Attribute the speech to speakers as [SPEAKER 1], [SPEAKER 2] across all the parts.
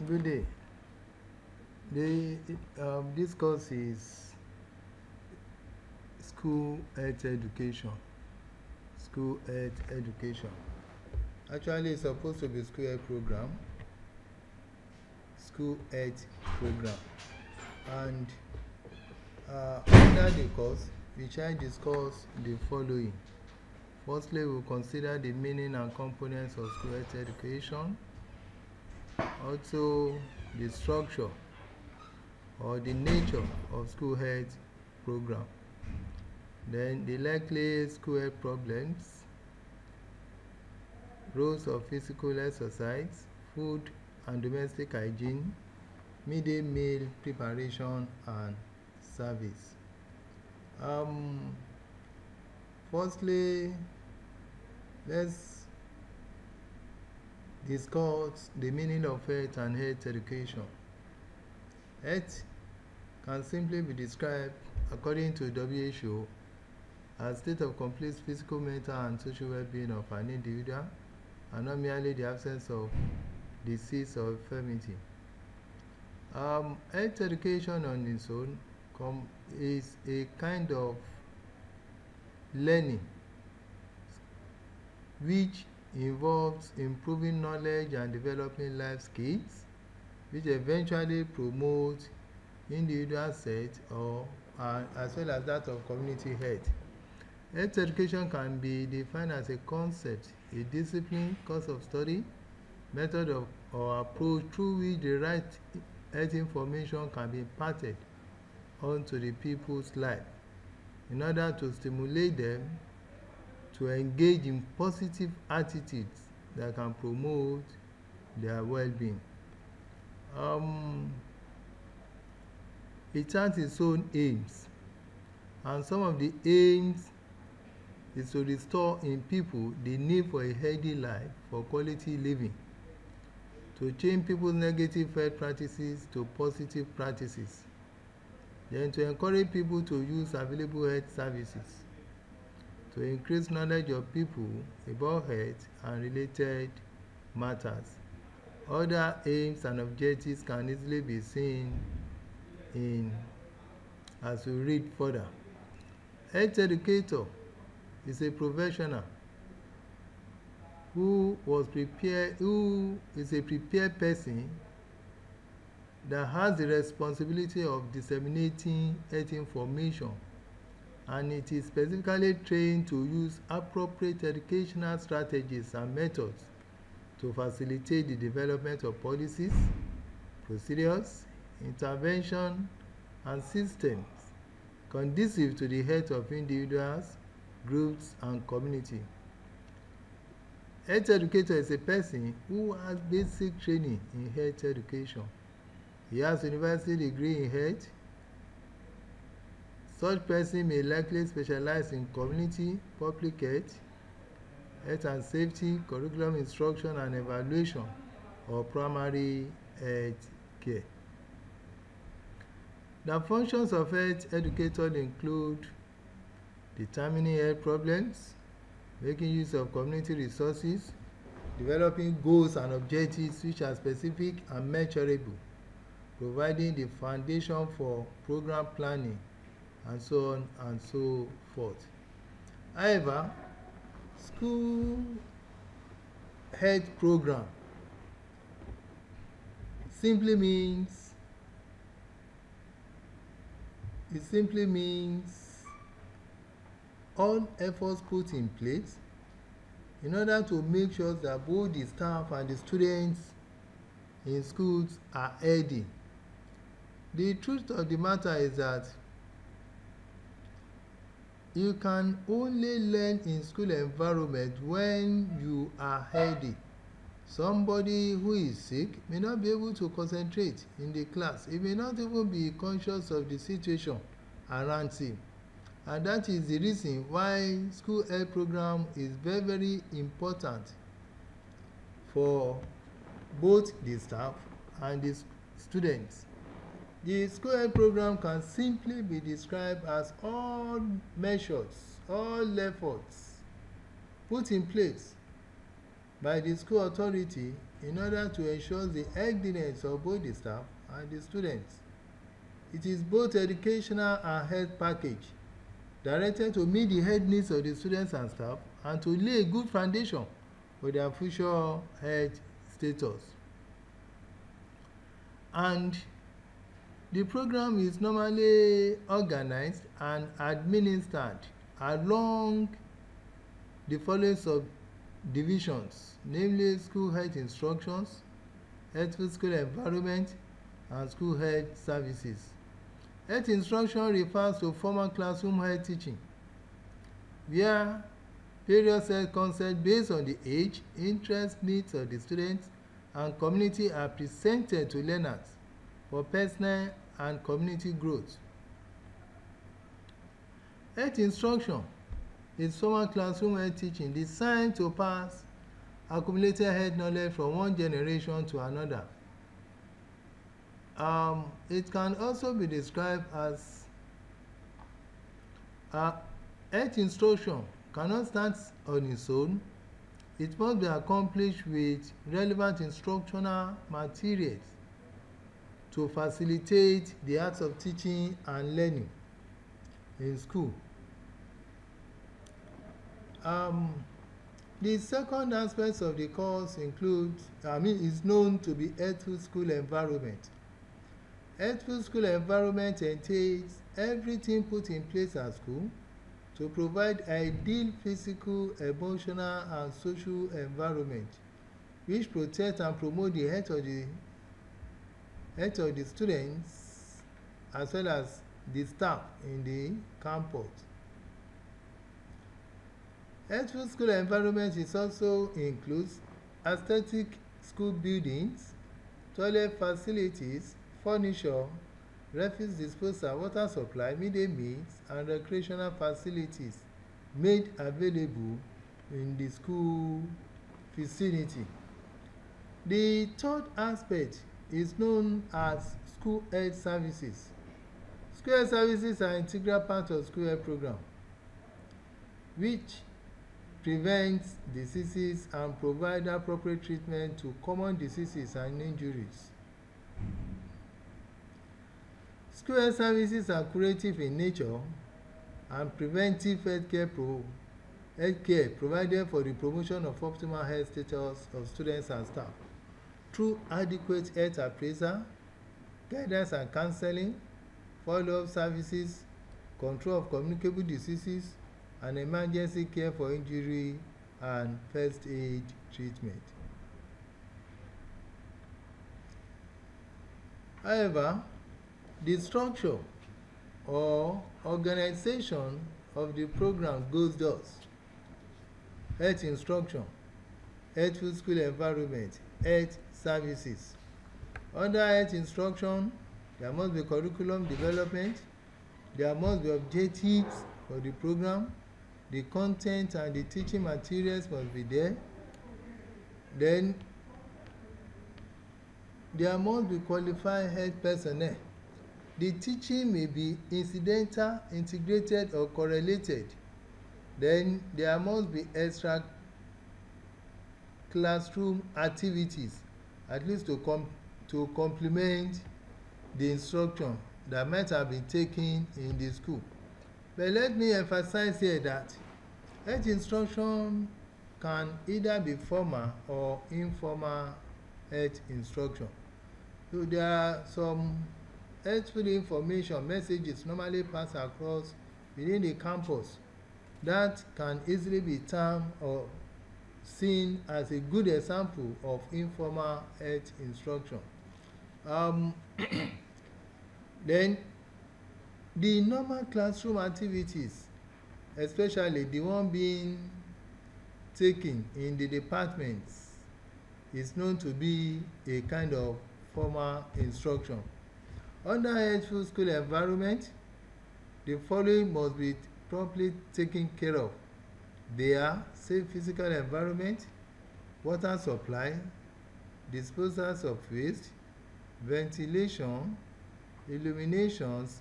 [SPEAKER 1] Good day. This course is school health education. School health education. Actually, it's supposed to be school health program. School health program. And under the course, we shall discuss the following. Firstly, we'll consider the meaning and components of school health education. Also, the structure or the nature of school health program. Then the likely school health problems, roles of physical exercise, food and domestic hygiene, midday meal preparation and service. Firstly, let's discuss the meaning of health and health education. Health can simply be described, according to WHO, as state of complete physical, mental, and social well-being of an individual, and not merely the absence of disease or infirmity. Health education on its own is a kind of learning which involves improving knowledge and developing life skills, which eventually promote individual health or as well as that of community health. Health education can be defined as a concept, a discipline, course of study, method of or approach through which the right health information can be imparted onto the people's life in order to stimulate them to engage in positive attitudes that can promote their well-being. It has its own aims, and some of the aims is to restore in people the need for a healthy life, for quality living, to change people's negative health practices to positive practices, then to encourage people to use available health services, to increase knowledge of people about health and related matters. Other aims and objectives can easily be seen as we read further. Health educator is a professional who is a prepared person that has the responsibility of disseminating health information, and it is specifically trained to use appropriate educational strategies and methods to facilitate the development of policies, procedures, intervention, and systems conducive to the health of individuals, groups, and community. Health educator is a person who has basic training in health education. He has a university degree in health. Such person may likely specialize in community, public health, health and safety, curriculum instruction and evaluation, or primary health care. The functions of health educator include determining health problems, making use of community resources, developing goals and objectives which are specific and measurable, providing the foundation for program planning, and so on and so forth. However, school health program simply means all efforts put in place in order to make sure that both the staff and the students in schools are healthy. The truth of the matter is that you can only learn in school environment when you are healthy. Somebody who is sick may not be able to concentrate in the class. He may not even be conscious of the situation around him. And that is the reason why school health program is very, very important for both the staff and the students. The school health program can simply be described as all measures, all efforts put in place by the school authority in order to ensure the healthiness of both the staff and the students. It is both educational and health package directed to meet the health needs of the students and staff and to lay a good foundation for their future health status. And the program is normally organized and administered along the following subdivisions, namely school health instructions, healthful school environment, and school health services. Health instruction refers to formal classroom health teaching, where various health concepts based on the age, interest, needs of the students and community are presented to learners for personal and community growth. Health instruction is formal classroom health teaching designed to pass accumulated health knowledge from one generation to another. It can also be described as health instruction cannot stand on its own. It must be accomplished with relevant instructional materials to facilitate the acts of teaching and learning in school. The second aspect of the course is known to be healthful school environment. Healthful school environment entails everything put in place at school to provide ideal physical, emotional, and social environment which protect and promote the health of the students as well as the staff in the campus. Healthful school environment also includes aesthetic school buildings, toilet facilities, furniture, refuse disposal, water supply, midday meals, and recreational facilities made available in the school vicinity. The third aspect is known as school health services. School health services are an integral part of school health program, which prevents diseases and provide appropriate treatment to common diseases and injuries. School health services are curative in nature and preventive healthcare provided for the promotion of optimal health status of students and staff through adequate health appraisal, guidance and counseling, follow-up services, control of communicable diseases, and emergency care for injury and first aid treatment. However, the structure or organization of the program goes thus: health instruction, healthful school environment, health services. Under health instruction, there must be curriculum development, there must be objectives for the program, the content and the teaching materials must be there. Then there must be qualified health personnel. The teaching may be incidental, integrated, or correlated. Then there must be extra classroom activities, at least to complement the instruction that might have been taken in the school. But let me emphasize here that health instruction can either be formal or informal health instruction. So there are some healthful information messages normally passed across within the campus that can easily be termed or seen as a good example of informal health instruction. Then the normal classroom activities, especially the one being taken in the departments, is known to be a kind of formal instruction. Under healthful school environment, the following must be properly taken care of. They are safe physical environment, water supply, disposals of waste, ventilation, illuminations,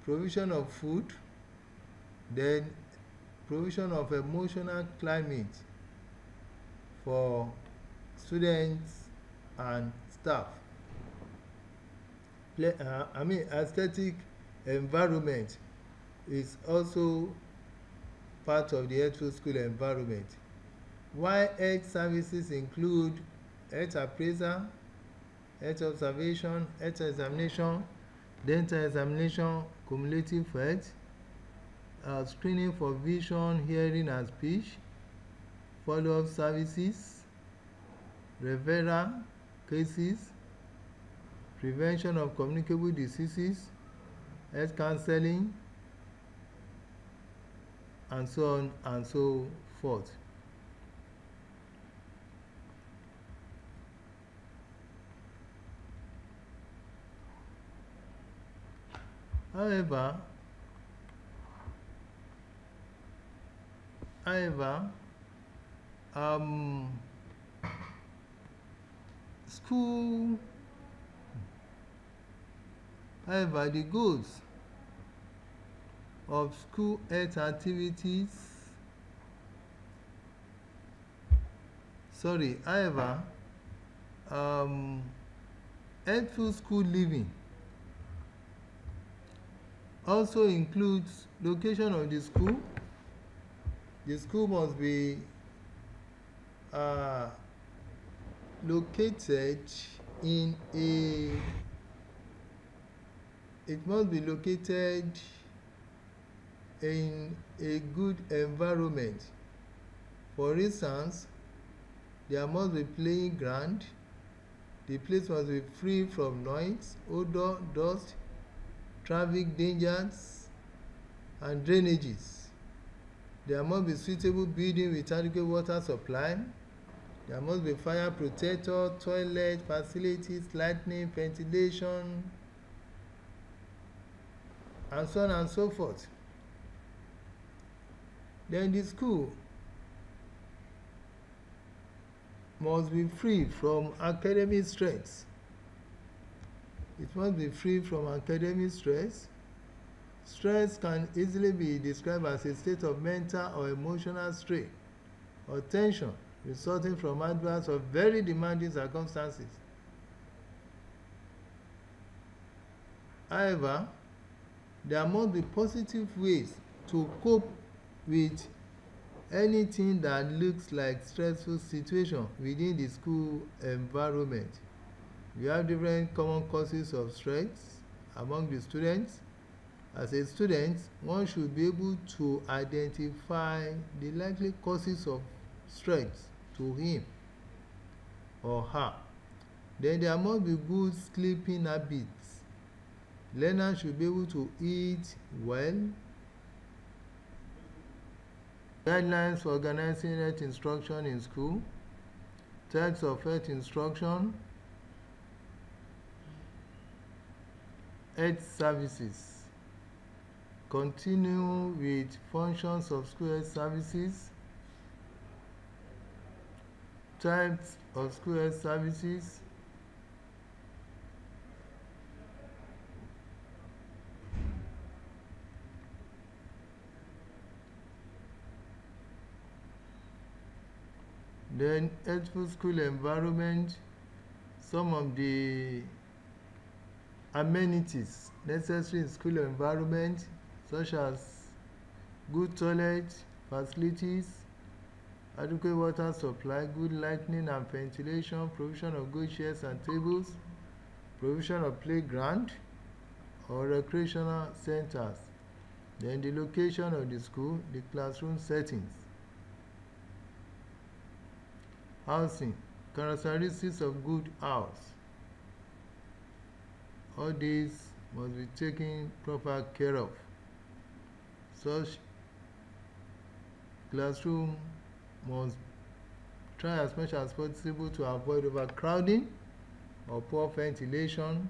[SPEAKER 1] provision of food, then provision of emotional climate, for students and staff. Aesthetic environment is also part of the healthful school environment. While health services include health appraisal, health observation, health examination, dental examination, cumulative health, screening for vision, hearing and speech, follow-up services, referral cases, prevention of communicable diseases, health counseling, and so on and so forth. However, the goals of school health activities, healthful school living also includes location of the school. The school must be located in a good environment. For instance, there must be playing ground. The place must be free from noise, odor, dust, traffic dangers, and drainages. There must be suitable building with adequate water supply. There must be fire protector, toilet facilities, lighting, ventilation, and so on and so forth. Then the school must be free from academic stress. It must be free from academic stress. Stress can easily be described as a state of mental or emotional strain or tension resulting from adverse or very demanding circumstances. However, there must be positive ways to cope with anything that looks like stressful situation within the school environment. We have different common causes of stress among the students. As a student, one should be able to identify the likely causes of stress to him or her. Then there must be good sleeping habits. Learners should be able to eat well. Guidelines for organizing health instruction in school. Types of health instruction. Health services. Continue with functions of school health services. Types of school health services. Then healthful school environment, some of the amenities necessary in school environment, such as good toilet facilities, adequate water supply, good lighting and ventilation, provision of good chairs and tables, provision of playground or recreational centers. Then the location of the school, the classroom settings. Housing, characteristics of good house. All these must be taken proper care of. Such classroom must try as much as possible to avoid overcrowding or poor ventilation.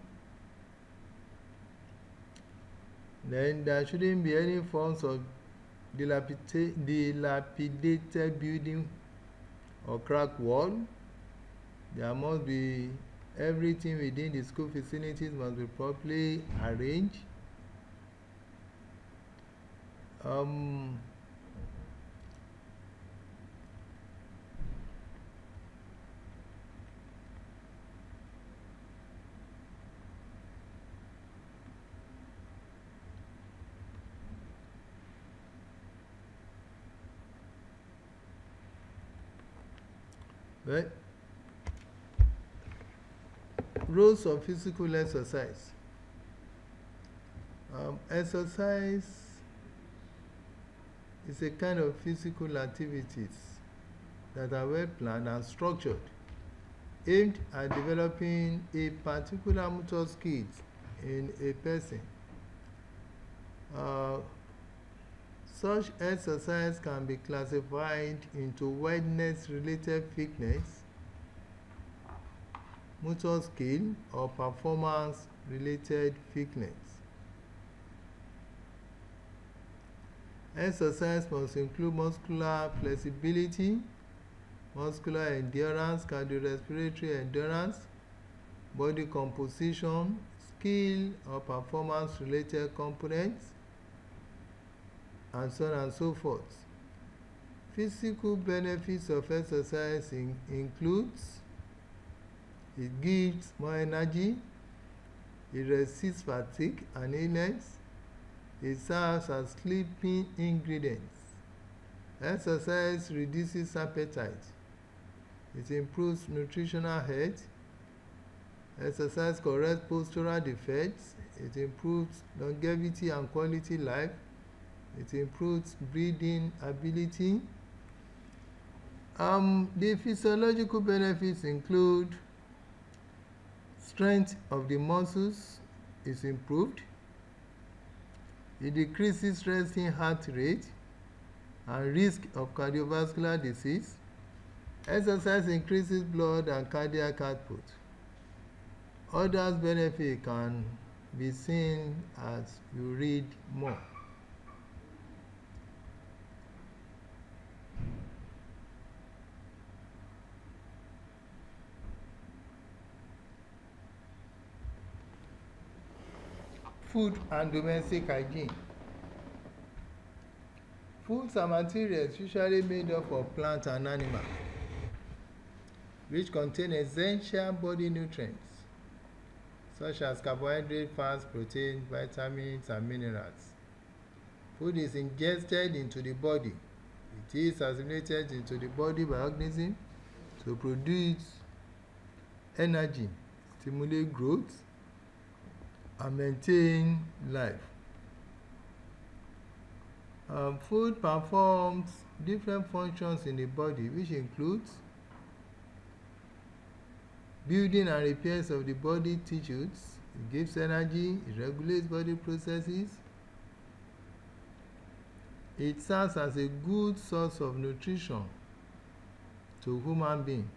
[SPEAKER 1] Then there shouldn't be any forms of dilapidated building or cracked wall. There must be everything within the school facilities must be properly arranged. Well, roles of physical exercise. Exercise is a kind of physical activities that are well planned and structured, aimed at developing a particular motor skills in a person. Such exercise can be classified into wellness-related fitness, motor skill, or performance-related fitness. Exercise must include muscular flexibility, muscular endurance, cardiorespiratory endurance, body composition, skill or performance-related components, and so on and so forth. Physical benefits of exercise includes it gives more energy, it resists fatigue and illness, it serves as sleeping ingredients. Exercise reduces appetite, it improves nutritional health. Exercise corrects postural defects, it improves longevity and quality life, it improves breathing ability. The physiological benefits include strength of the muscles is improved, it decreases resting heart rate and risk of cardiovascular disease. Exercise increases blood and cardiac output. Others benefits can be seen as you read more. Food and domestic hygiene. Foods are materials usually made up of plant and animal, which contain essential body nutrients such as carbohydrate, fats, protein, vitamins, and minerals. Food is ingested into the body. It is assimilated into the body by organisms to produce energy, stimulate growth, and maintain life. Food performs different functions in the body, which includes building and repairs of the body tissues. It gives energy, it regulates body processes. It serves as a good source of nutrition to human beings.